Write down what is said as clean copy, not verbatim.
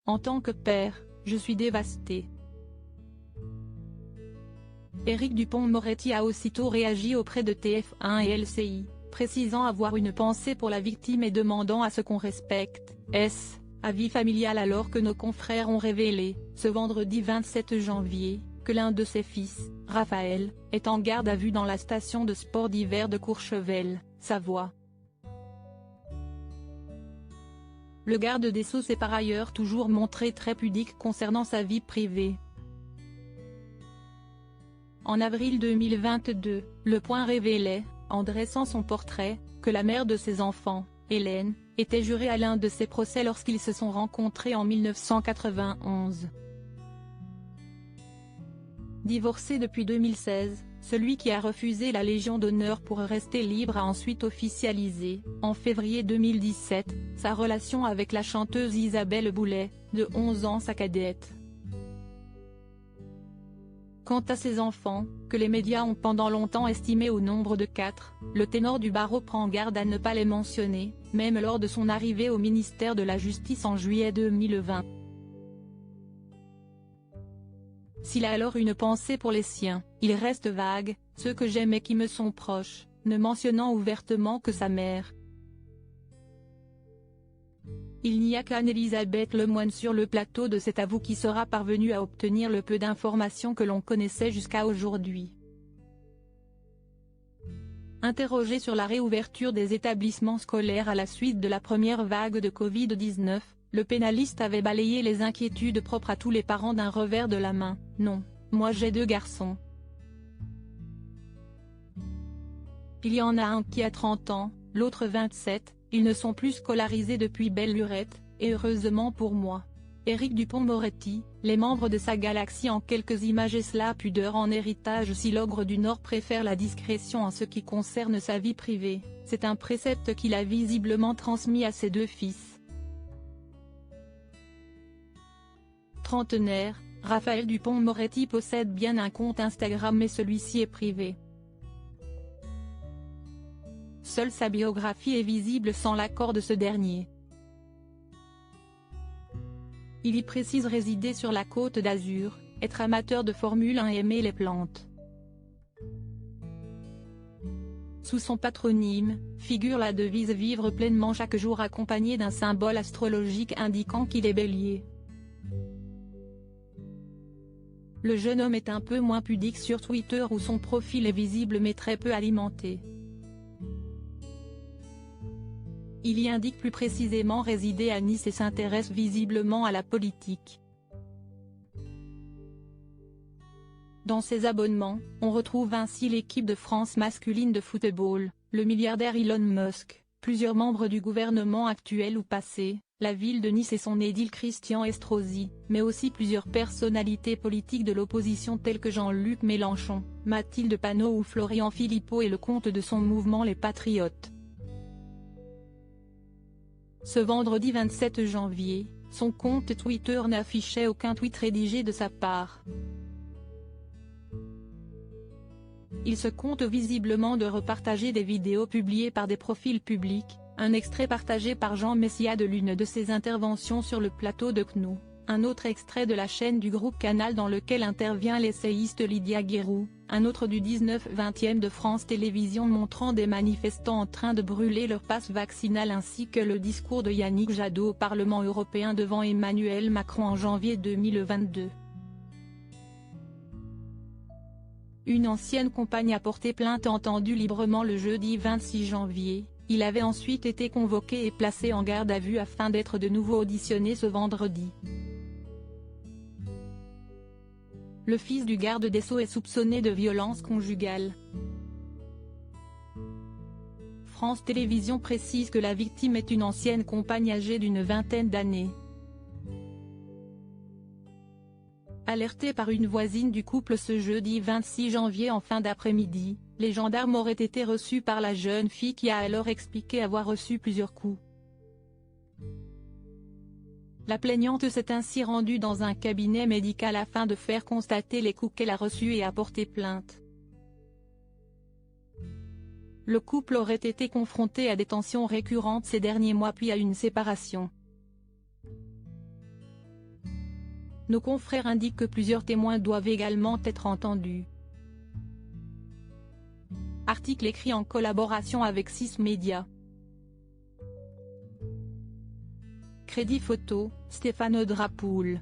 En tant que père, je suis dévasté. Éric Dupond-Moretti a aussitôt réagi auprès de TF1 et LCI, précisant avoir une pensée pour la victime et demandant à ce qu'on respecte sa vie familiale alors que nos confrères ont révélé, ce vendredi 27 janvier, que l'un de ses fils, Raphaël, est en garde à vue dans la station de sport d'hiver de Courchevel, Savoie. Le garde des Sceaux s'est par ailleurs toujours montré très pudique concernant sa vie privée. En avril 2022, Le Point révélait, en dressant son portrait, que la mère de ses enfants, Hélène, était jurée à l'un de ses procès lorsqu'ils se sont rencontrés en 1991. Divorcé depuis 2016, celui qui a refusé la Légion d'honneur pour rester libre a ensuite officialisé, en février 2017, sa relation avec la chanteuse Isabelle Boulet, de 11 ans sa cadette. Quant à ses enfants, que les médias ont pendant longtemps estimés au nombre de 4, le ténor du barreau prend garde à ne pas les mentionner, même lors de son arrivée au ministère de la Justice en juillet 2020. S'il a alors une pensée pour les siens, il reste vague, ceux que j'aime et qui me sont proches, ne mentionnant ouvertement que sa mère. Il n'y a qu'Anne-Elisabeth Lemoine sur le plateau de cet avou qui sera parvenue à obtenir le peu d'informations que l'on connaissait jusqu'à aujourd'hui. Interrogé sur la réouverture des établissements scolaires à la suite de la première vague de Covid-19, le pénaliste avait balayé les inquiétudes propres à tous les parents d'un revers de la main. « Non, moi j'ai 2 garçons. Il y en a un qui a 30 ans, l'autre 27, ils ne sont plus scolarisés depuis belle lurette, et heureusement pour moi. » Éric Dupond-Moretti, les membres de sa galaxie en quelques images et cela pudeur en héritage. Si l'ogre du Nord préfère la discrétion en ce qui concerne sa vie privée, c'est un précepte qu'il a visiblement transmis à ses 2 fils. Trentenaire, Raphaël Dupond-Moretti possède bien un compte Instagram mais celui-ci est privé. Seule sa biographie est visible sans l'accord de ce dernier. Il y précise résider sur la Côte d'Azur, être amateur de Formule 1 et aimer les plantes. Sous son patronyme, figure la devise « Vivre pleinement chaque jour » accompagnée d'un symbole astrologique indiquant qu'il est Bélier. Le jeune homme est un peu moins pudique sur Twitter où son profil est visible mais très peu alimenté. Il y indique plus précisément résider à Nice et s'intéresse visiblement à la politique. Dans ses abonnements, on retrouve ainsi l'équipe de France masculine de football, le milliardaire Elon Musk, plusieurs membres du gouvernement actuel ou passé, la ville de Nice et son édile Christian Estrosi, mais aussi plusieurs personnalités politiques de l'opposition telles que Jean-Luc Mélenchon, Mathilde Panot ou Florian Philippot et le compte de son mouvement Les Patriotes. Ce vendredi 27 janvier, son compte Twitter n'affichait aucun tweet rédigé de sa part. Il se compte visiblement de repartager des vidéos publiées par des profils publics, un extrait partagé par Jean Messia de l'une de ses interventions sur le plateau de CNOU, un autre extrait de la chaîne du groupe Canal dans lequel intervient l'essayiste Lydia Guérou, un autre du 19/20 de France Télévisions montrant des manifestants en train de brûler leur passe vaccinal ainsi que le discours de Yannick Jadot au Parlement européen devant Emmanuel Macron en janvier 2022. Une ancienne compagne a porté plainte entendu librement le jeudi 26 janvier, il avait ensuite été convoqué et placé en garde à vue afin d'être de nouveau auditionné ce vendredi. Le fils du garde des Sceaux est soupçonné de violence conjugale. France Télévisions précise que la victime est une ancienne compagne âgée d'une 20aine d'années. Alertés par une voisine du couple ce jeudi 26 janvier en fin d'après-midi, les gendarmes auraient été reçus par la jeune fille qui a alors expliqué avoir reçu plusieurs coups. La plaignante s'est ainsi rendue dans un cabinet médical afin de faire constater les coups qu'elle a reçus et a porté plainte. Le couple aurait été confronté à des tensions récurrentes ces derniers mois puis à une séparation. Nos confrères indiquent que plusieurs témoins doivent également être entendus. Article écrit en collaboration avec 6 médias. Crédit photo, Stéphane Drapoul.